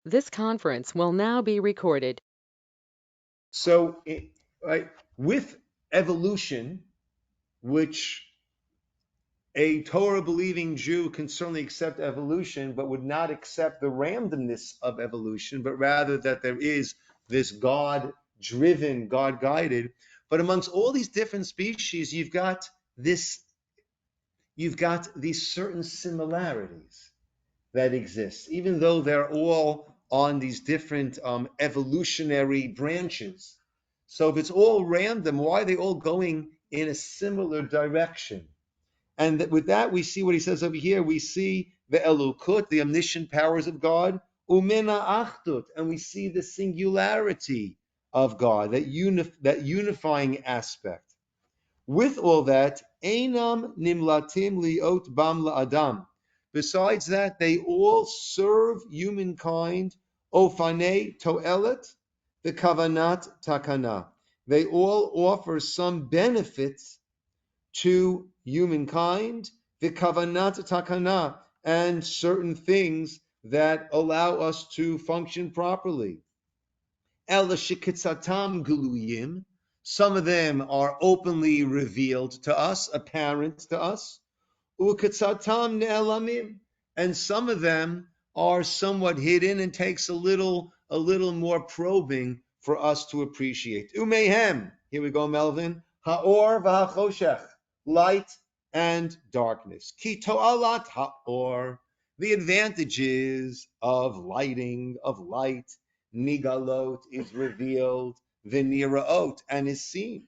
This conference will now be recorded. So, right, with evolution, which a Torah-believing Jew can certainly accept evolution, but would not accept the randomness of evolution, but rather that there is this God-driven, God-guided. But amongst all these different species, you've got these certain similarities that exist, even though they're all on these different evolutionary branches. So if it's all random, why are they all going in a similar direction? And with that, we see what he says over here. We see the Elukut, the omniscient powers of God, umena achdut, and we see the singularity of God, that unifying aspect. With all that, einam nimlatim liot bam la'adam. Besides that, they all serve humankind, ofane toelet, the kavanat takana. They all offer some benefits to humankind, the kavanat takana, and certain things that allow us to function properly. Ela shekitzatam guluyim. Some of them are openly revealed to us, apparent to us. Ukitzatam ne'elamim. And some of them are somewhat hidden and takes a little more probing for us to appreciate. Umehem. Here we go, Melvin. Ha'or v'ha'choshech. Light and darkness. Ki to'alat ha'or. The advantages of lighting, of light, nigalot, is revealed, v'niraot, and is seen.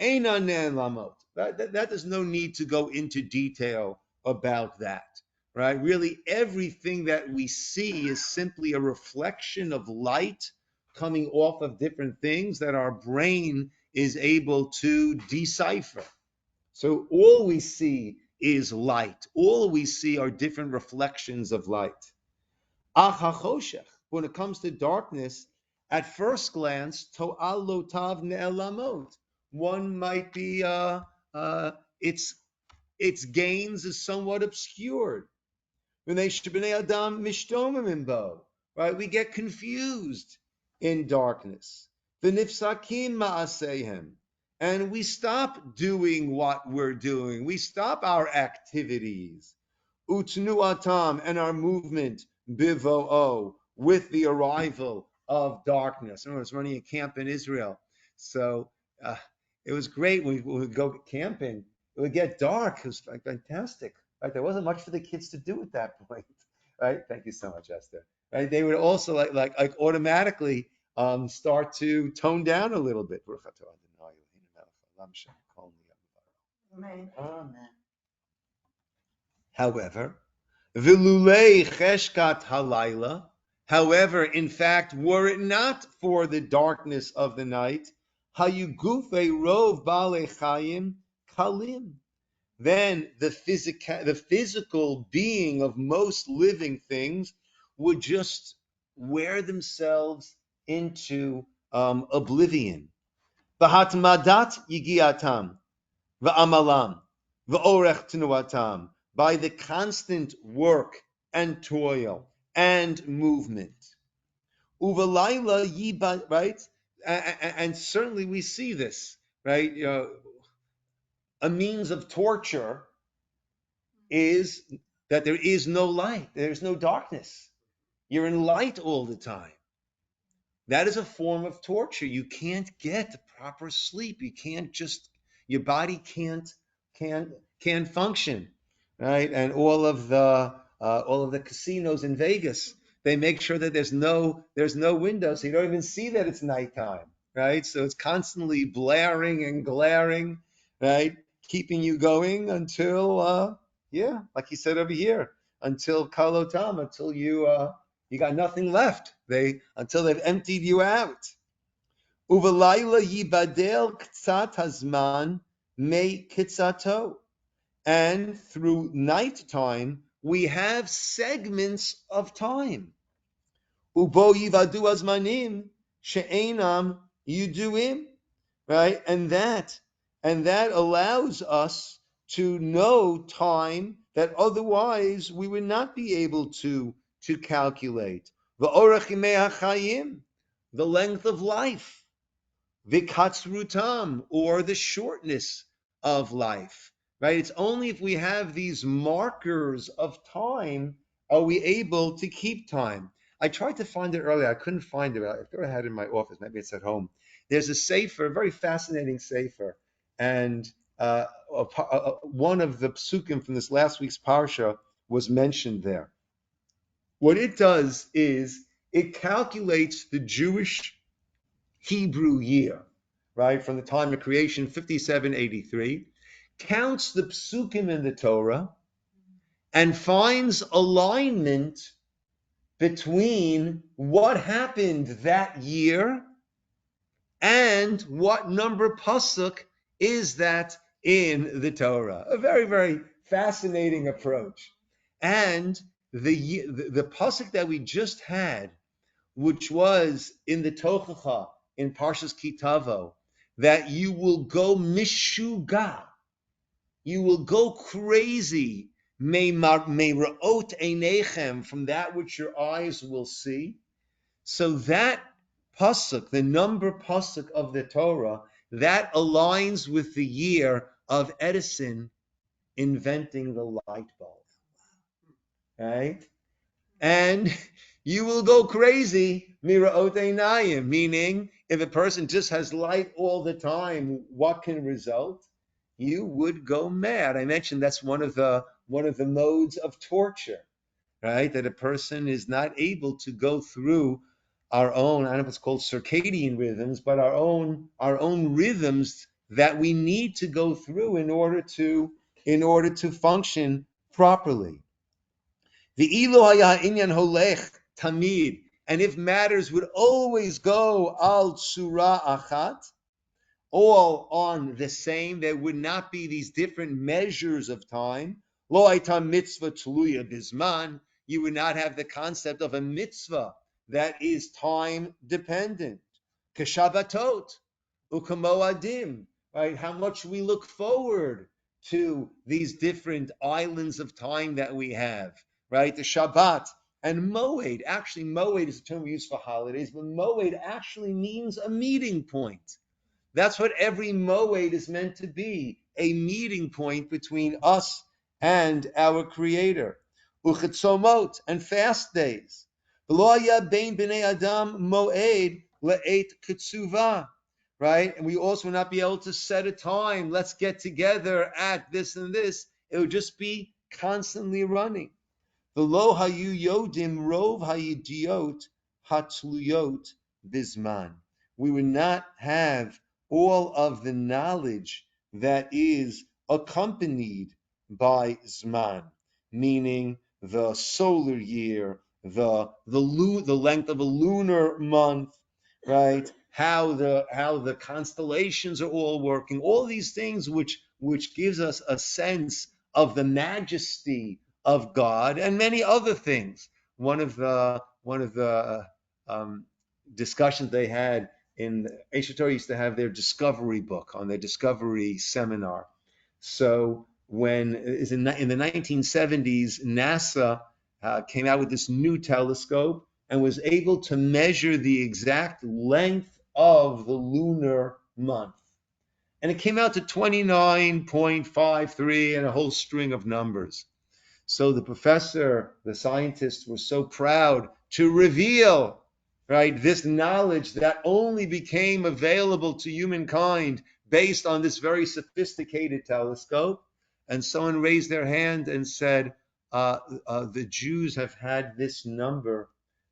Einan ne'elamot. There's no need to go into detail about that, right? Really, everything that we see is simply a reflection of light coming off of different things that our brain is able to decipher. So all we see is light. All we see are different reflections of light. Achachoshech, when it comes to darkness, at first glance, to'al lotav ne'elamot. One might be, its gains is somewhat obscured. Adam right? We get confused in darkness. V'nifsakim ma'asehem. And we stop doing what we're doing. We stop our activities. Utnuatam, and our movement, bivo'o, with the arrival of darkness. I was running a camp in Israel. So it was great when we would go camping. It would get dark. It was fantastic. Right? There wasn't much for the kids to do at that point. Right? Thank you so much, Esther. Right? They would also like automatically start to tone down a little bit. Amen. However, Vilulei cheshkat halayla. However, in fact, were it not for the darkness of the night, hayugufe rov bale chayim kalim. Then the physical being of most living things would just wear themselves into oblivion. V'hatmadat yigiatam, v'amalam, v'orech tenuatam, by the constant work and toil and movement. Uvalayla yiba, right? And certainly we see this, right? A means of torture is that there is no light, there's no darkness. You're in light all the time. That is a form of torture. You can't get proper sleep. You can't just, your body can't function, right? And all of the casinos in Vegas, they make sure that there's no window, so you don't even see that it's nighttime, right? So it's constantly blaring and glaring, right? Keeping you going until like he said over here, until kalotam, until you got nothing left. Until they've emptied you out. Uvalayla yibadel ktsat hazman me kitsato. And through nighttime, we have segments of time. Ubo yivadu azmanim she'enam yuduim. Right? And that allows us to know time that otherwise we would not be able to calculate. V'orach yimei hachayim, the length of life. V'katzrutam, or the shortness of life. Right? It's only if we have these markers of time are we able to keep time. I tried to find it earlier. I couldn't find it. I thought I had it in my office. Maybe it's at home. There's a sefer, a very fascinating sefer, and one of the psukim from this last week's parsha was mentioned there. What it does is it calculates the Jewish Hebrew year, right, from the time of creation, 5783, counts the psukim in the Torah, and finds alignment between what happened that year and what number pasuk is that in the Torah. A very, very fascinating approach. And the pasuk that we just had, which was in the Tochacha, in Parshas Kitavo, that you will go mishuga, you will go crazy, me'ra'ot einechem, from that which your eyes will see. So that pasuk, the number pasuk of the Torah, that aligns with the year of Edison inventing the light bulb, right? And you will go crazy, mira'ot einayim, meaning if a person just has light all the time, what can result? You would go mad. I mentioned that's one of the modes of torture, right? That a person is not able to go through our own, I don't know if it's called circadian rhythms, but our own rhythms that we need to go through in order to function properly. The ilo haya inyan holech tamid, and if matters would always go al tsura achat, all on the same, there would not be these different measures of time. Lo aita mitzvah tluya bizman, you would not have the concept of a mitzvah that is time dependent. Kashabatot, ukamoadim, right? How much we look forward to these different islands of time that we have, right? The Shabbat and Moed. Actually, Moed is a term we use for holidays, but Moed actually means a meeting point. That's what every moed is meant to be, a meeting point between us and our Creator. Uchetzomot, and fast days. V'lo haya bein b'nei adam moed le'et ketsuva, right? And we also will not be able to set a time, let's get together at this and this. It would just be constantly running. V'lo hayu yodim rov hayidiot hatluyot bizman. We would not have all of the knowledge that is accompanied by Zman, meaning the solar year, the length of a lunar month, right? How the constellations are all working, all these things which gives us a sense of the majesty of God and many other things. One of the discussions they had in Aish Torah used to have their discovery book on their discovery seminar. So when in the 1970s, NASA came out with this new telescope and was able to measure the exact length of the lunar month. And it came out to 29.53 and a whole string of numbers. So the professor, the scientists were so proud to reveal, right, this knowledge that only became available to humankind based on this very sophisticated telescope. And someone raised their hand and said, the Jews have had this number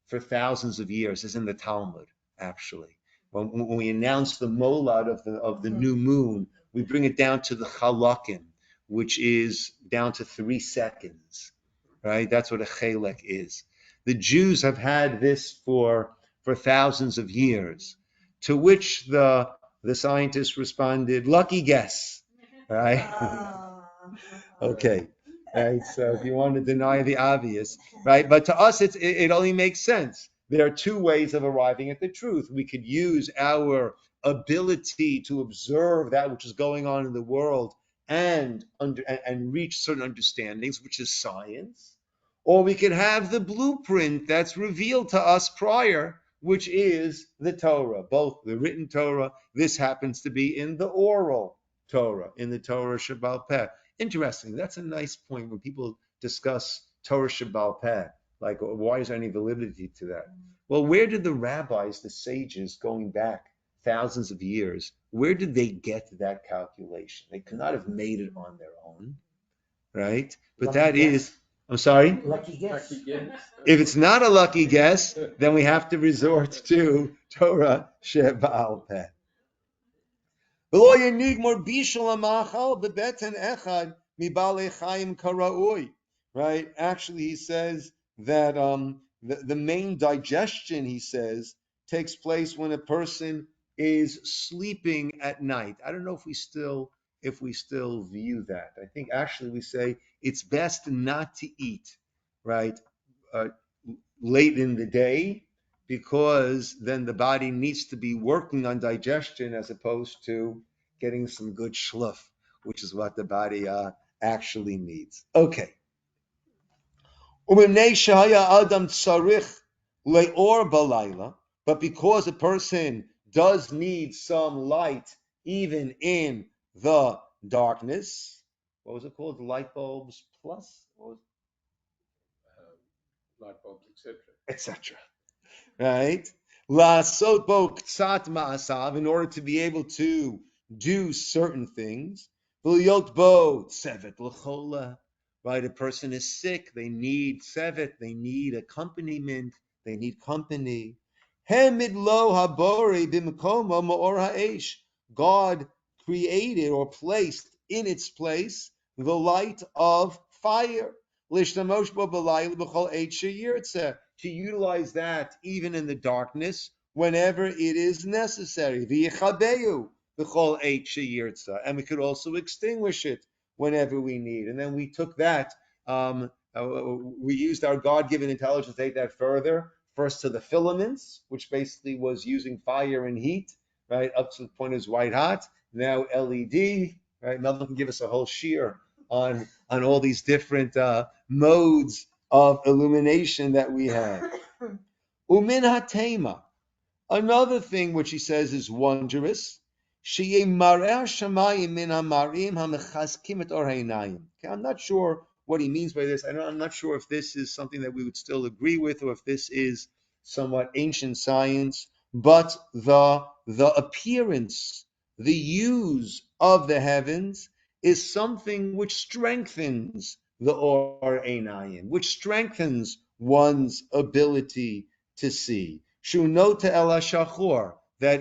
for thousands of years, as in the Talmud, actually. When we announce the molad of the new moon, we bring it down to the chalakim, which is down to 3 seconds, right? That's what a chelek is. The Jews have had this for thousands of years, to which the scientists responded, lucky guess, right? Okay. Right, so if you want to deny the obvious, right? But to us, it only makes sense. There are two ways of arriving at the truth. We could use our ability to observe that which is going on in the world and reach certain understandings, which is science, or we could have the blueprint that's revealed to us prior, which is the Torah, both the written Torah. This happens to be in the oral Torah, in the Torah Shabbal Peh. Interesting. That's a nice point when people discuss Torah Shabbal Peh. Like, why is there any validity to that? Well, where did the rabbis, the sages, going back thousands of years, where did they get that calculation? They could not have made it on their own, right? But that is, I'm sorry? Lucky guess. If it's not a lucky guess, then we have to resort to Torah She'ba'al Peh. V'lo yenig mor bishul hamachal bebeten echad mibalei chayim karaui. Right? Actually, he says that the main digestion, he says, takes place when a person is sleeping at night. I don't know if we still view that. I think actually we say it's best not to eat, right, late in the day, because then the body needs to be working on digestion as opposed to getting some good schluff, which is what the body actually needs. Okay. But because a person does need some light even in the darkness, what was it called? The light bulbs plus? What was Light bulbs, etc. etc. Right? La sotbo ktsat ma'asav, in order to be able to do certain things. V'liot bo tsevet l'chola. Right? A person is sick. They need tsevet. They need accompaniment. They need company. Hemid lo habori b'mkomo ma'or ha'esh. God created or placed in its place the light of fire. Lishtamosh bo b'layil b'chol eight sheyirtzeh, to utilize that even in the darkness whenever it is necessary. V'yichabeyu b'chol eight sheyirtzeh, and we could also extinguish it whenever we need. And then we took that, we used our God-given intelligence to take that further, first to the filaments, which basically was using fire and heat, right, up to the point it was white hot. Now LED, right? Melvin can give us a whole shear on all these different modes of illumination that we have. Umin hatema. Another thing which he says is wondrous. Okay, I'm not sure what he means by this. I'm not sure if this is something that we would still agree with, or if this is somewhat ancient science. But the appearance, the use of the heavens is something which strengthens the or einayim, which strengthens one's ability to see. Shunota el hashachor, that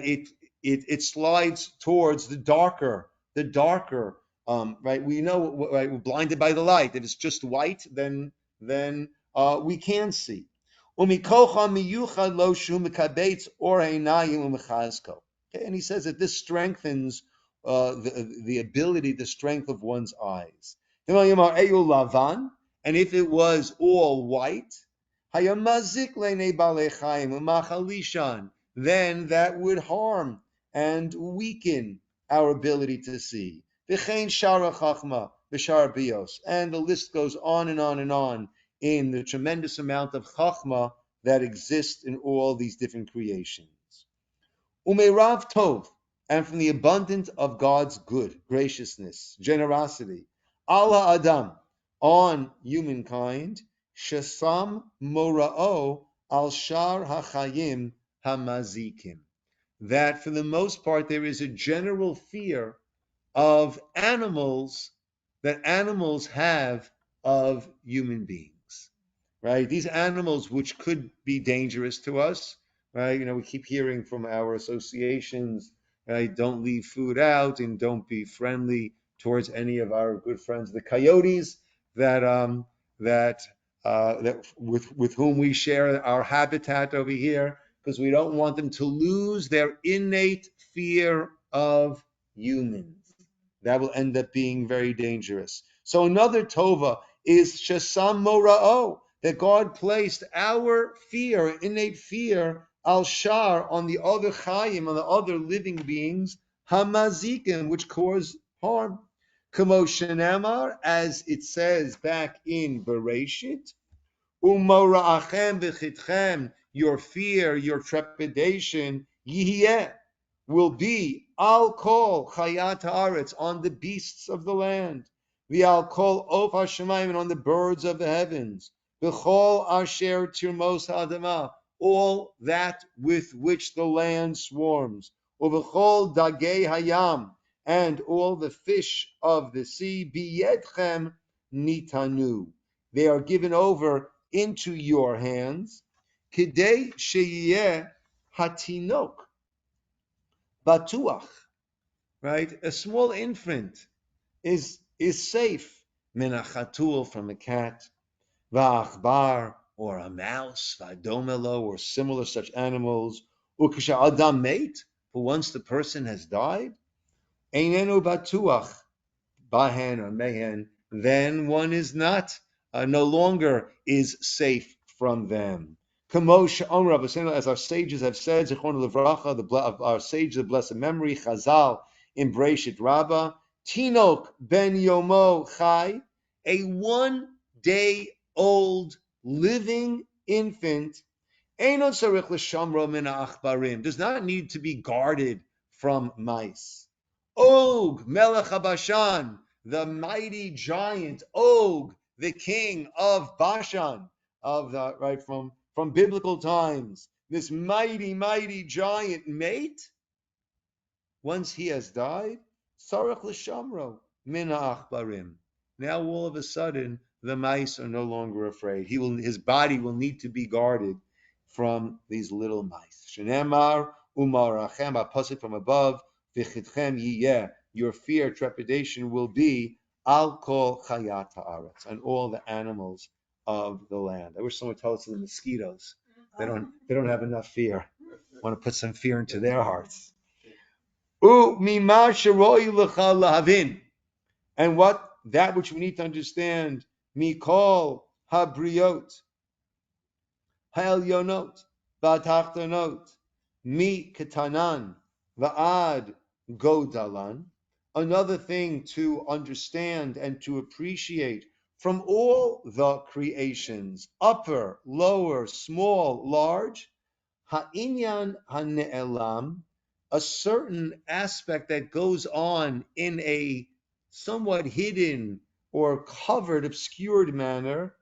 it slides towards the darker. Right? We know, right, we're blinded by the light. If it's just white, then we can see. Umikocha miyuchad lo shu mekabetz or einayim umechazko. Okay, and he says that this strengthens the ability, the strength of one's eyes. And if it was all white, then that would harm and weaken our ability to see. And the list goes on and on and on in the tremendous amount of chachma that exists in all these different creations. Umerav tov, and from the abundance of God's good, graciousness, generosity, Allah Adam, on humankind, shesam morao al shar hachayim hamazikim, that for the most part there is a general fear of animals, that animals have of human beings, right? These animals which could be dangerous to us, right? We keep hearing from our associations, right? Don't leave food out and don't be friendly towards any of our good friends, the coyotes, that with whom we share our habitat over here, because we don't want them to lose their innate fear of humans. That will end up being very dangerous. So another tova is shesam mora'o, that God placed our fear, innate fear, al shar, on the other chayim, on the other living beings, hamazikim, which cause harm. Kamo shenamar, as it says back in Bereshit, Umora'achem v'chitchem, your fear, your trepidation, yihiyeh, will be al kol chayat haaretz, on the beasts of the land, v'al kol of hashemayim, and on the birds of the heavens, v'chol asher tirmos ha'adamah, all that with which the land swarms, uv'chol dagei hayam, and all the fish of the sea, biyedchem nitanu, they are given over into your hands. Kidei sheyeh hatinok batuach, right? A small infant is safe. Menachatul, from a cat, va'achbar, or a mouse, va'domelo, or similar such animals. Ukisha adam mate, but once the person has died, einenu batuach, bahan or mehen, then one is not, no longer is safe from them. Kamosh Amr, as our sages have said, Zichron Levracha, our sages of blessed memory, Chazal in Breshit Rabbah, Tinok ben Yomo Chai, a 1 day old living infant, Einon Sarich L'Shamro Min Achbarim, does not need to be guarded from mice. Og Melech Bashan, the mighty giant, Og, the king of Bashan, of the right from biblical times. This mighty giant mate, once he has died, Sarach L'Shamro Min Achbarim. Now all of a sudden the mice are no longer afraid. His body will need to be guarded from these little mice. Shenemar umarachem, a pasuk from above, v'chitchem yiyeh, your fear, trepidation will be al kol chayat haaretz, and all the animals of the land. I wish someone would tell us the mosquitoes. They don't have enough fear. I want to put some fear into their hearts. And what that which we need to understand, mikol habriot, ha'elyonot, v'atachtonot, mi ketanan, va'ad godalan. Another thing to understand and to appreciate from all the creations, upper, lower, small, large, ha'inyan ha'ne'elam, a certain aspect that goes on in a somewhat hidden or covered, obscured manner,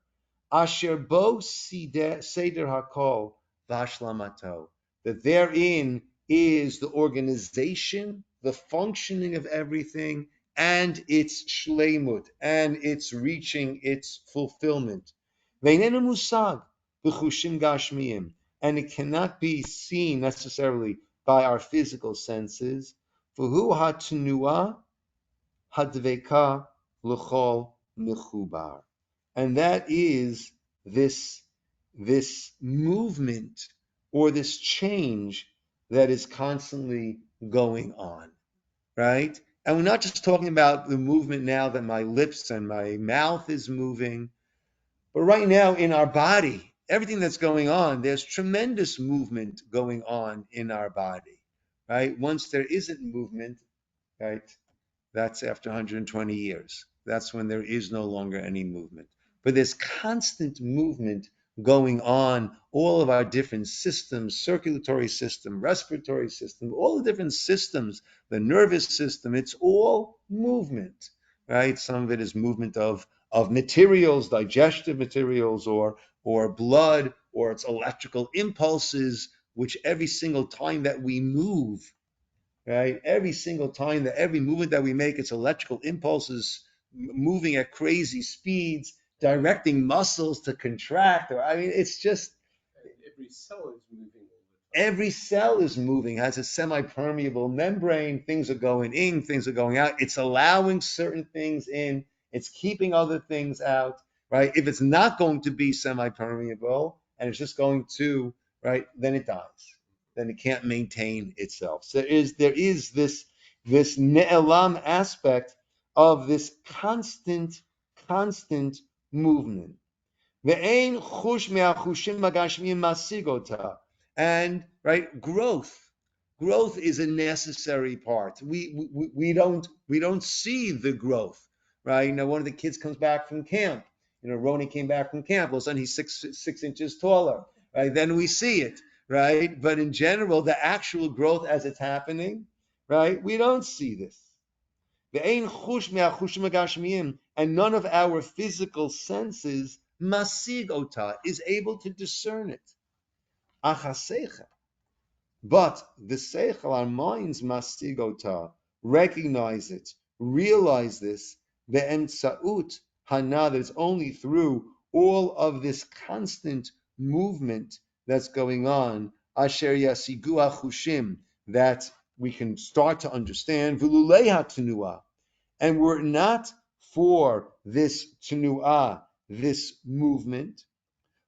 asher bo seder hakol v'ashlamato, that therein is the organization, the functioning of everything, and its shleimut, and its reaching its fulfillment. Veinenu musag b'chushim gashmiyim, and it cannot be seen necessarily by our physical senses. V'hu hatnua hadveka l'chol mechubar, and that is this movement or this change that is constantly going on, right? And we're not just talking about the movement now that my lips and my mouth is moving, but right now in our body, everything that's going on, there's tremendous movement going on in our body, right? Once there isn't movement, right, that's after 120 years. That's when there is no longer any movement. But there's constant movement going on, all of our different systems, circulatory system, respiratory system, all the different systems, the nervous system, it's all movement, right? Some of it is movement of materials, digestive materials, or blood, or it's electrical impulses, which every single time that we move, right? Every single time that every movement that we make, it's electrical impulses moving at crazy speeds, directing muscles to contract. Or it's just every cell is moving. Every cell is moving, has a semi-permeable membrane. Things are going in, things are going out. It's allowing certain things in. It's keeping other things out, right? If it's not going to be semi-permeable and it's just going to, right, then it dies. Then it can't maintain itself. So there is this ne'elam aspect of this constant movement. Ve'ein chush me'achushim magashmiyim masigota. And right, growth is a necessary part. We don't see the growth, right? Now, one of the kids comes back from camp, Roni came back from camp. All of a sudden, he's six inches taller. Right? Then we see it. Right? But in general, the actual growth as it's happening, right? We don't see this. And none of our physical senses masig ota is able to discern it. But the seichel, our minds, masig ota, recognize it, realize this, the emtsaut hana, that it's only through all of this constant movement that's going on, asher yasigu achushim, that we can start to understand, v'lulei hatenua, and were it not for this tenuah, this movement,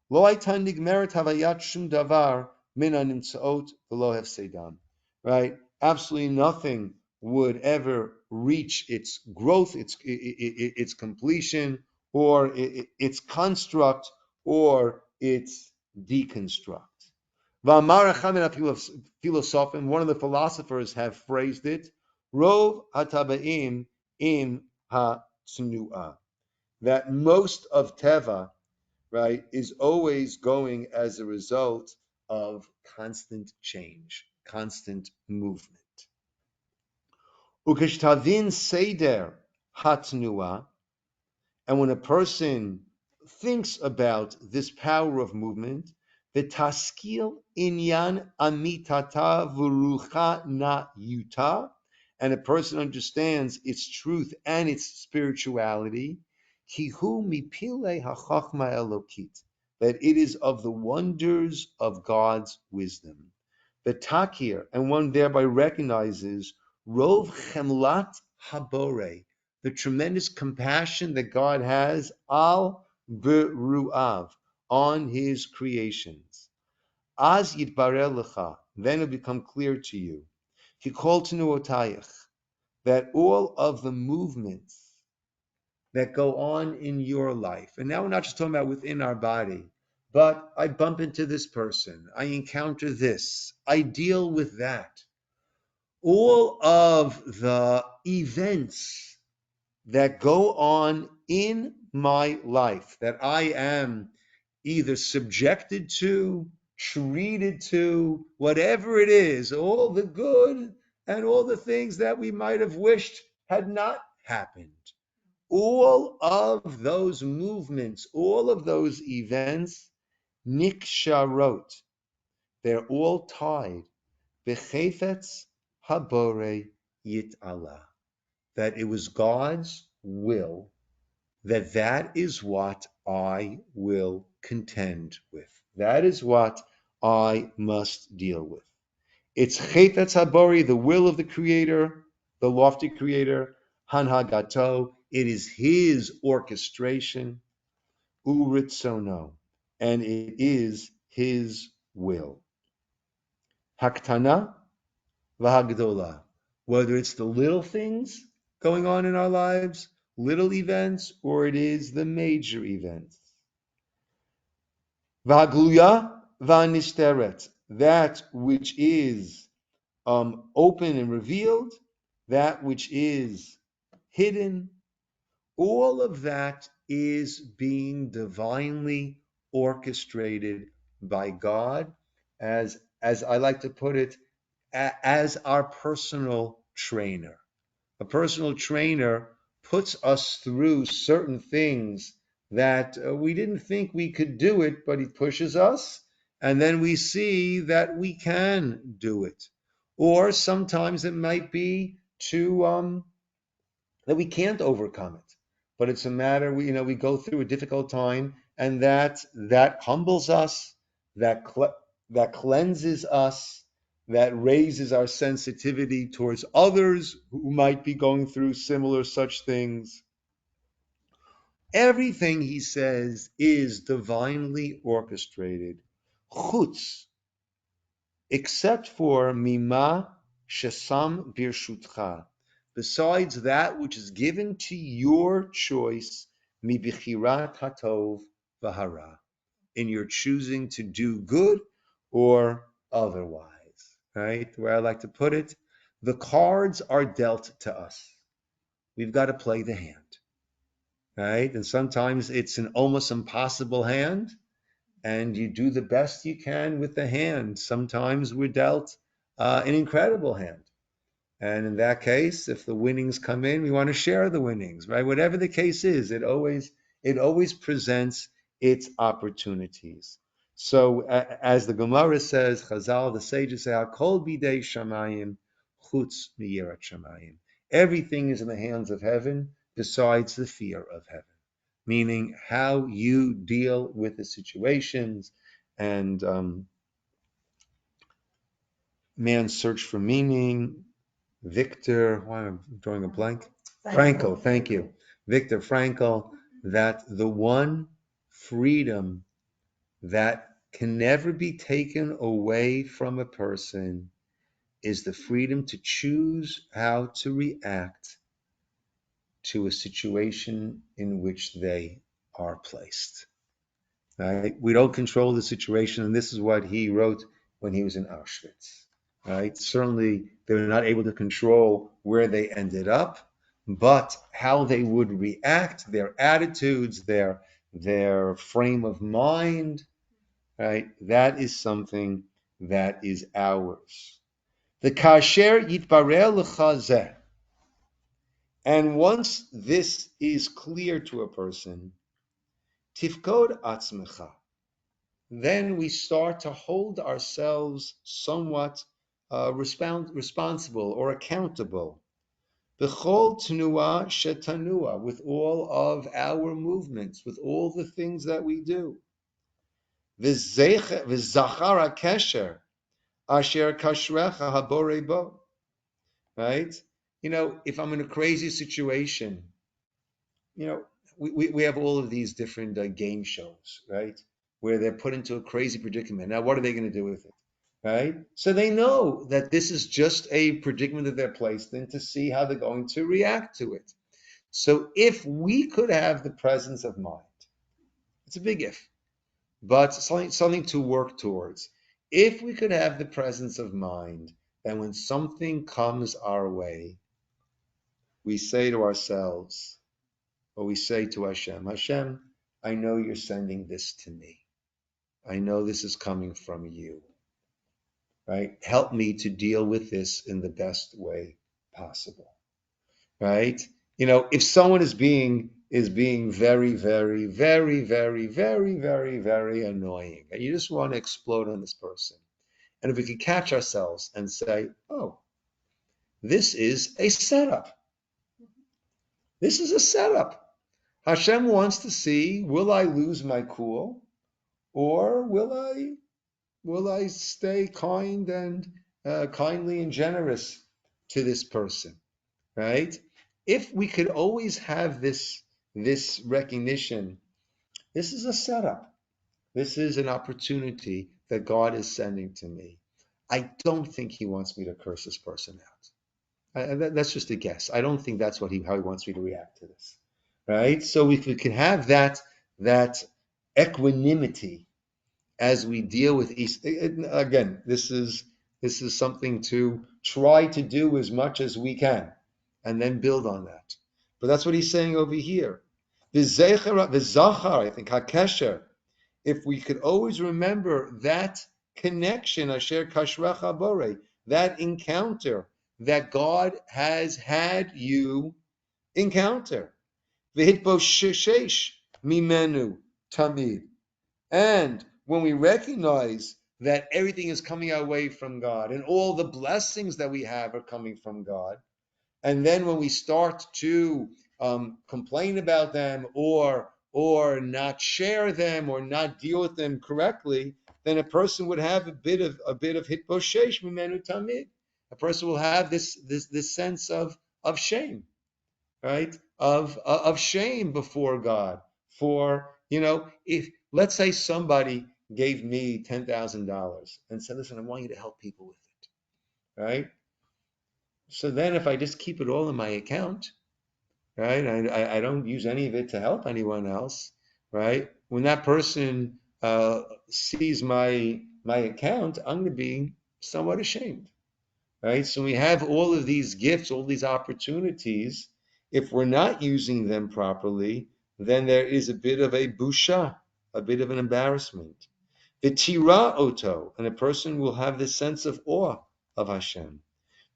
lo hayta nigmeret havayat shum davar min hanimtzaot v'lo hefsedam. Right? Absolutely nothing would ever reach its growth, its completion, or its construct, or its deconstruct. V'amar echad min haphilosophem, one of the philosophers have phrased it, rov hatabaim im ha-tnu'ah, that most of teva, right, is always going as a result of constant change, constant movement. Ukeshtavin seder ha-tnu'ah, and when a person thinks about this power of movement, the taskil inyan amitata v'rucha na yuta, and a person understands its truth and its spirituality, kihu mipile hachachma elokit, that it is of the wonders of God's wisdom. The takir, and one thereby recognizes rov chemlat habore, the tremendous compassion that God has al beruav, on his creations. Az yitbareh lecha, then it will become clear to you, he called to nuotayich, that all of the movements that go on in your life, and now we're not just talking about within our body, but I bump into this person, I encounter this, I deal with that. All of the events that go on in my life that I am either subjected to, treated to, whatever it is, all the good and all the things that we might have wished had not happened. All of those movements, all of those events, niksharot, they're all tied. Bechefetz habore yit'ala, that it was God's will that is what I will contend with. That is what I must deal with. It's chefetz habori, the will of the Creator, the lofty Creator, hanhagato, it is His orchestration, uritzono, and it is His will. Haktana v'hagdola, whether it's the little things going on in our lives, little events, or it is the major events. V'hagluya v'hanisteret, that which is open and revealed, that which is hidden, all of that is being divinely orchestrated by God, as I like to put it, as our personal trainer. A personal trainer puts us through certain things that we didn't think we could do it, but he pushes us, and then we see that we can do it. Or sometimes it might be that we can't overcome it, but it's a matter we go through a difficult time, and that humbles us, that cleanses us, that raises our sensitivity towards others who might be going through similar such things. Everything, he says, is divinely orchestrated, chutz, except for mima shesam birshutcha, besides that which is given to your choice, mi bichirat hatov v'hara, in your choosing to do good or otherwise. Right? The way I like to put it, the cards are dealt to us. We've got to play the hand. right? And sometimes it's an almost impossible hand, and you do the best you can with the hand. Sometimes we're dealt an incredible hand. And in that case, if the winnings come in, we want to share the winnings, right? Whatever the case is, it always presents its opportunities. So as the Gemara says, Chazal, the sages say, "Hakol bidei shamayim, chutz miyirat shamayim." Everything is in the hands of heaven besides the fear of heaven, meaning how you deal with the situations and man's search for meaning. Victor, why am I drawing a blank? Frankl, thank you. Victor Frankl, that the one freedom that can never be taken away from a person is the freedom to choose how to react to a situation in which they are placed. Right? We don't control the situation, and this is what he wrote when he was in Auschwitz. Right? Certainly, they were not able to control where they ended up, but how they would react, their attitudes, their frame of mind, right? That is something that is ours. The kasher yitbarel l'chazeh. And once this is clear to a person, tifkod atzmecha, then we start to hold ourselves somewhat responsible or accountable. B'chol tnua shetanua, with all of our movements, with all the things that we do. V'zachar kesher asher kashrecha habore bo. Right? If I'm in a crazy situation, we have all of these different game shows, right? Where they're put into a crazy predicament. Now, what are they going to do with it? Right? So they know that this is just a predicament that they're placed in to see how they're going to react to it. So if we could have the presence of mind, it's a big if, but something to work towards. If we could have the presence of mind, then when something comes our way, we say to ourselves, or we say to Hashem, Hashem, I know you're sending this to me. I know this is coming from you. Right? Help me to deal with this in the best way possible. Right? If someone is being very, very, very, very, very, very, very annoying, and you just want to explode on this person, and if we could catch ourselves and say, oh, this is a setup. This is a setup. Hashem wants to see, will I lose my cool, or will I stay kind and kindly and generous to this person, right? If we could always have this recognition, this is a setup. This is an opportunity that God is sending to me. I don't think He wants me to curse this person out. That's just a guess. I don't think that's how He wants me to react to this, right? So if we can have that equanimity as we deal with East, again, this is something to try to do as much as we can, and then build on that. But that's what he's saying over here. V'zachar, I think, hakesher. If we could always remember that connection, asher kashrecha bore, that encounter that God has had you encounter. V'hitboshesh mimenu tamid. And when we recognize that everything is coming our way from God and all the blessings that we have are coming from God, and then when we start to complain about them or not share them or not deal with them correctly, then a person would have a bit of hitboshesh mimenu tamid. A person will have this sense of shame, right? Of shame before God for, if let's say somebody gave me $10,000 and said, listen, I want you to help people with it, right? So then if I just keep it all in my account, right? I don't use any of it to help anyone else, right? When that person sees my account, I'm going to be somewhat ashamed, right? So we have all of these gifts, all these opportunities. If we're not using them properly, then there is a bit of a busha, a bit of an embarrassment. V'tira oto, and a person will have this sense of awe of Hashem.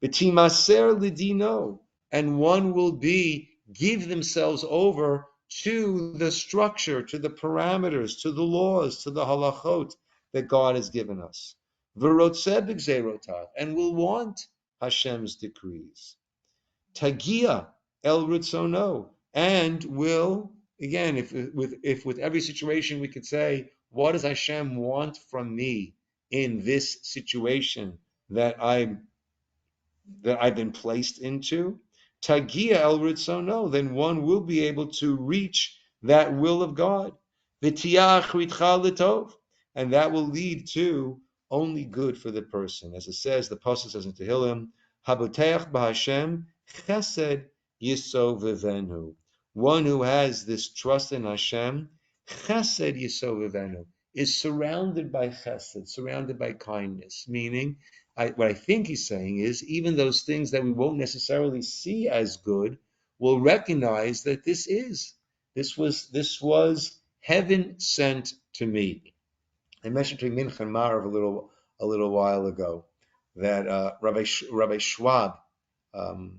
V'timaser lidino, and one will give themselves over to the structure, to the parameters, to the laws, to the halachot that God has given us. V'rotzeh b'gzeirotav, and will want Hashem's decrees. Tagia el ritzono, and will, again, if with every situation we could say, what does Hashem want from me in this situation that I've been placed into? Tagia el ritzono, then one will be able to reach that will of God. V'tiach ritcha l'tov, and that will lead to only good for the person. As it says, the Pasuk says in Tehillim, Haboteach b'Hashem chesed yisovevenu. One who has this trust in Hashem, chesed yisovevenu, is surrounded by chesed, surrounded by kindness. Meaning, what I think he's saying is, even those things that we won't necessarily see as good, we'll recognize that this was heaven sent to me. I mentioned to Mincha and Marav a little while ago that Rabbi Schwab, Zecher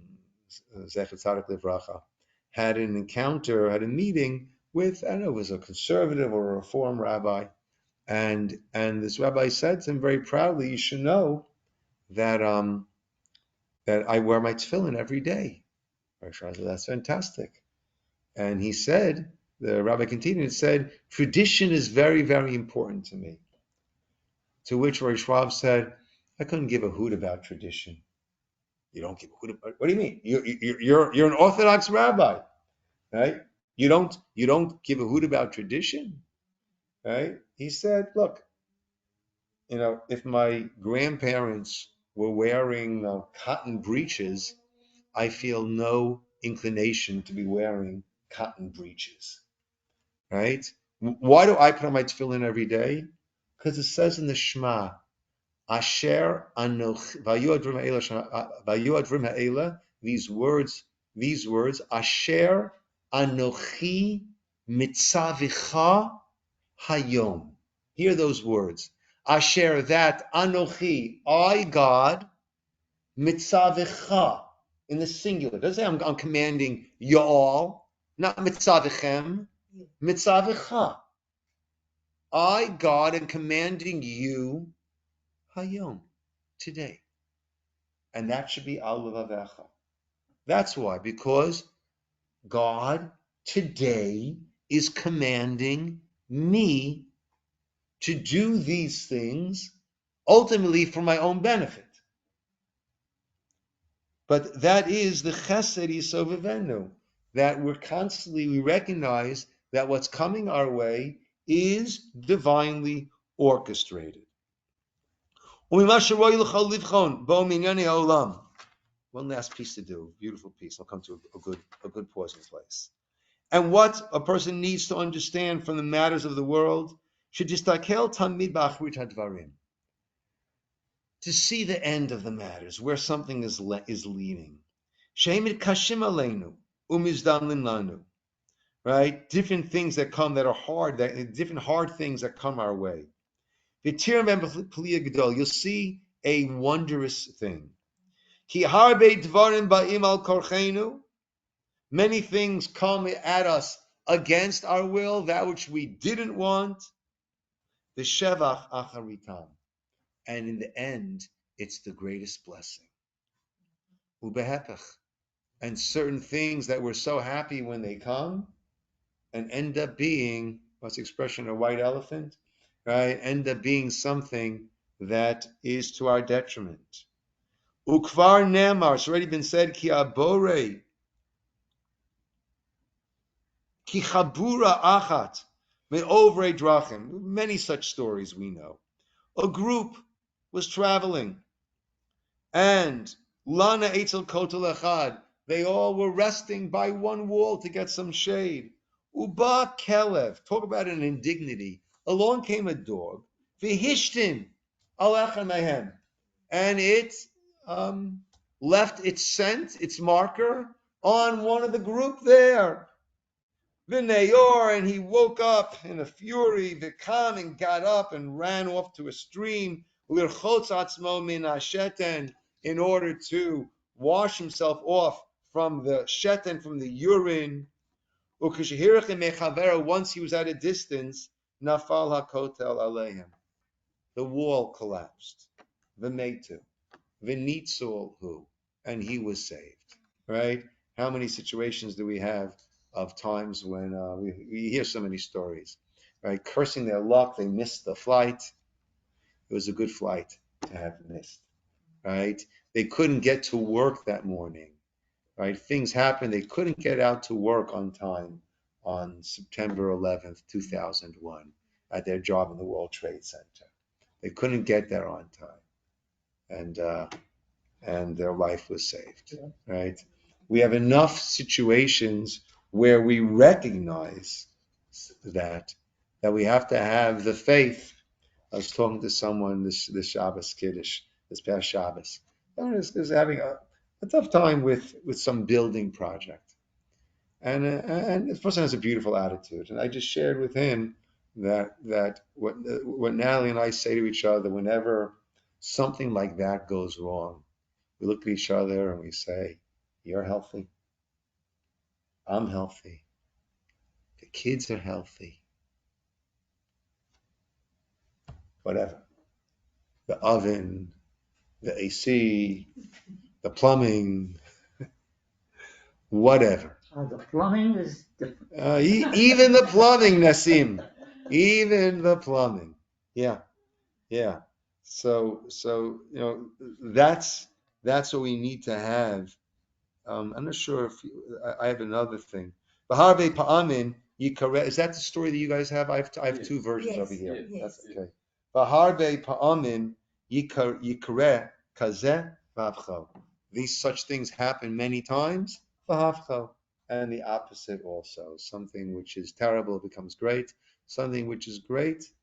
Tzadik Livracha, had an encounter, had a meeting with, I don't know, it was a conservative or a reform rabbi, and this rabbi said to him very proudly, "You should know that that I wear my tefillin every day." Rabbi Schwab said, "That's fantastic." And he said, the rabbi continued and said, "Tradition is very, very important to me." To which Rabbi Schwab said, "I couldn't give a hoot about tradition." You don't give a hoot about, what do you mean? You're an Orthodox rabbi, right? You don't give a hoot about tradition, right? He said, "Look, if my grandparents were wearing cotton breeches, I feel no inclination to be wearing cotton breeches, right? Why do I put on my tefillin every day? Because it says in the Shema, Asher anoch vayuadrim ha'ela, these words, Asher anochi mitzavicha hayom. Hear those words. Asher, that anochi, I, God, mitzavicha, in the singular. It doesn't say I'm commanding y'all, not mitzavichem, mitzavicha. I, God, am commanding you hayom, today. And that should be al levavecha. That's why, because God today is commanding me to do these things ultimately for my own benefit. But that is the chesed yisovevenu, that we recognize that what's coming our way is divinely orchestrated. One last piece to do, beautiful piece. I'll come to a good pausing place. And what a person needs to understand from the matters of the world, should jistakel tamid b'achrit hadvarim, to see the end of the matters, where something is leading. She'emid kashim aleinu umizdamlin lanu, right? Different things that come that are hard, different hard things that come our way. You'll see a wondrous thing. Ki harbe dvarim ba'im al korchenu. Many things come at us against our will, that which we didn't want. The shevach acharitam, and in the end, it's the greatest blessing. Ubehepech, and certain things that we're so happy when they come, and end up being, what's the expression, a white elephant, right? End up being something that is to our detriment. Ukvar nemar, it's already been said, ki abore, ki chabura achat, me over drachim. Many such stories we know. A group was traveling, and lana etzel kotel echad, they all were resting by one wall to get some shade. Uba kelev, talk about an indignity. Along came a dog, v'hishtin alechem mehem, and it left its scent, its marker, on one of the group there. V'neyor, and he woke up in a fury, v'kam, and got up and ran off to a stream, l'rchotz atzmo min hasheten, in order to wash himself off from the sheten, from the urine. Ukeshihirach mechavera, once he was at a distance, nafal hakotel aleihem, the wall collapsed. V'metu, v'nitzul hu, and he was saved. Right? How many situations do we have of times when we hear so many stories, right? Cursing their luck, they missed the flight. It was a good flight to have missed, right? They couldn't get to work that morning, right? Things happened. They couldn't get out to work on time on September 11th, 2001, at their job in the World Trade Center. They couldn't get there on time, and their life was saved, right? We have enough situations where we recognize that we have to have the faith. I was talking to someone this Shabbos Kiddush, this past Shabbos. Someone is having a tough time with some building project, and this person has a beautiful attitude. And I just shared with him that what Natalie and I say to each other whenever something like that goes wrong, we look at each other and we say, "You're healthy. I'm healthy. The kids are healthy. Whatever. The oven, the AC, the plumbing, whatever." The plumbing is different. Even the plumbing, Nassim. Even the plumbing. Yeah. So that's what we need to have. I'm not sure if I have another thing. Baharbe Pa'amin Yikare. Is that the story that you guys have? I have two versions over here. Yes. That's okay. Baharbe Pa'amin Yikare Kazeh Vavcho. These such things happen many times. Vavcho. And the opposite also. Something which is terrible becomes great. Something which is great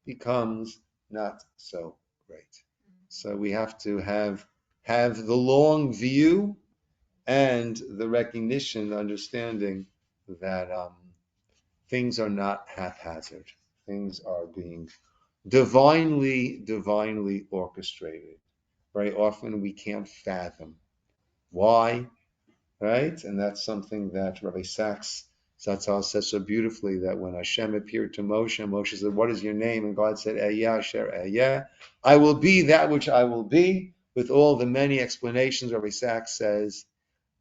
becomes not so great. So we have to have the long view and the recognition, the understanding that things are not haphazard. Things are being divinely orchestrated. Very often we can't fathom why, right? And that's something that Rabbi Sachs Zatzal says so beautifully, that when Hashem appeared to Moshe, Moshe said, "What is your name?" And God said, Ehyeh Asher Ehyeh. I will be that which I will be. With all the many explanations, Rabbi Sachs says,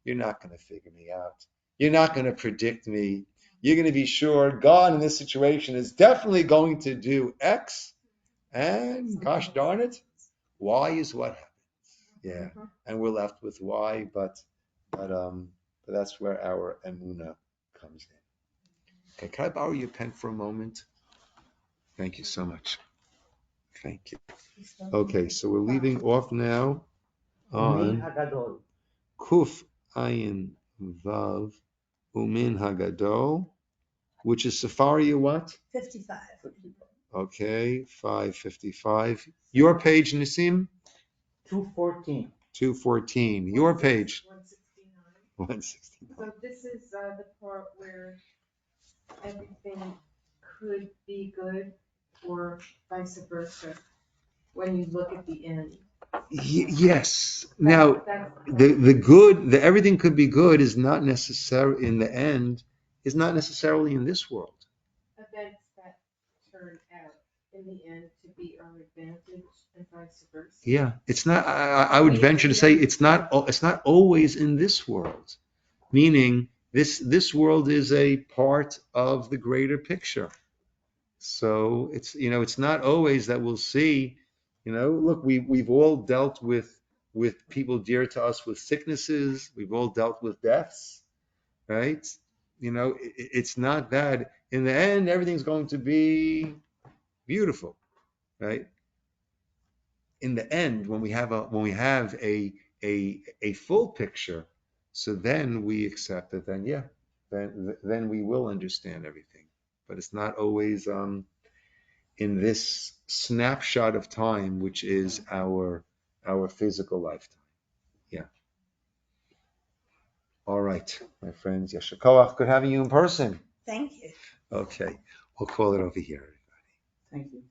you're not going to figure me out. You're not going to predict me. You're going to be sure God in this situation is definitely going to do X, and gosh darn it, Y is what happens. Yeah, and we're left with Y, but that's where our emuna comes in. Okay, can I borrow your pen for a moment? Thank you so much. Thank you. Okay, so we're leaving off now on Kuf Ayin Vav Umin Hagadol, which is Safari what? 55. Okay, 555. Your page, Nassim? 214. 214. Your page? 169. So this is the part where everything could be good or vice versa when you look at the end. Yes. Now, the good, the everything could be good is not necessarily in the end, is not necessarily in this world. Events that turn out in the end to be our advantage and vice versa. Yeah, it's not. I would venture to say it's not always in this world. Meaning, this world is a part of the greater picture. So it's not always that we'll see. Look, we've all dealt with people dear to us with sicknesses. We've all dealt with deaths, right? It's not that in the end everything's going to be beautiful, right? In the end, when we have a full picture, so then we accept it. Then we will understand everything. But it's not always in this snapshot of time, which is our physical lifetime. Yeah. All right, my friends. Yasher koach. Good having you in person. Thank you. Okay, we'll call it over here. Thank you.